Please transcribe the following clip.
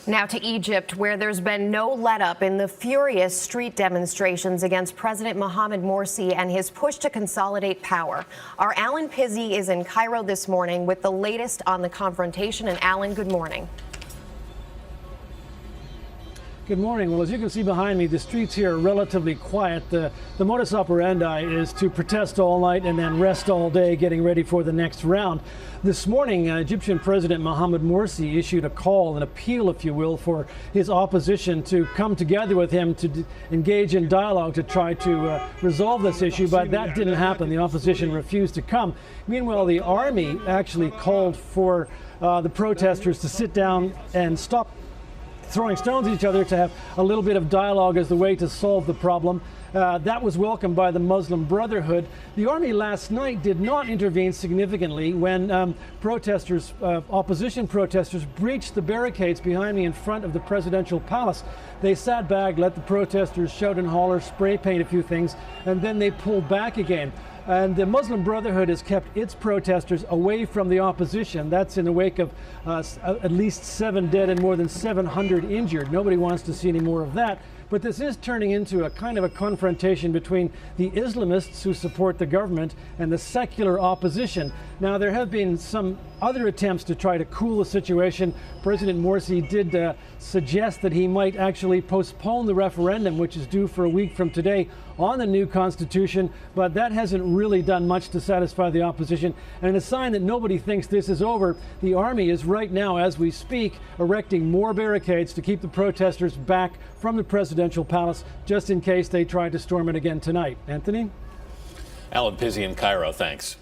Now to Egypt, where there's been no let-up in the furious street demonstrations against President Mohammed Morsi and his push to consolidate power. Our Allen Pizzey is in Cairo this morning with the latest on the confrontation. And Allen, good morning. Good morning. Well, as you can see behind me, the streets here are relatively quiet. The modus operandi is to protest all night and then rest all day, getting ready for the next round. This morning, Egyptian President Mohammed Morsi issued a call, an appeal, if you will, for his opposition to come together with him to engage in dialogue to try to resolve this issue, but that didn't happen. The opposition refused to come. Meanwhile, the army actually called for the protesters to sit down and stop throwing stones at each other, to have a little bit of dialogue as the way to solve the problem. That was welcomed by the Muslim Brotherhood. The army last night did not intervene significantly when opposition protesters breached the barricades behind me in front of the presidential palace. They sat back, let the protesters shout and holler, spray paint a few things, and then they pulled back again. And the Muslim Brotherhood has kept its protesters away from the opposition. That's in the wake of at least 7 dead and more than 700 injured. Nobody wants to see any more of that. But this is turning into a kind of a confrontation between the Islamists who support the government and the secular opposition. Now, there have been some other attempts to try to cool the situation. President Morsi did suggest that he might actually postpone the referendum, which is due for a week from today, on the new constitution, but that hasn't really done much to satisfy the opposition. And in a sign that nobody thinks this is over, the army is right now, as we speak, erecting more barricades to keep the protesters back from the presidential palace, just in case they try to storm it again tonight. Anthony? Allen Pizzey in Cairo, thanks.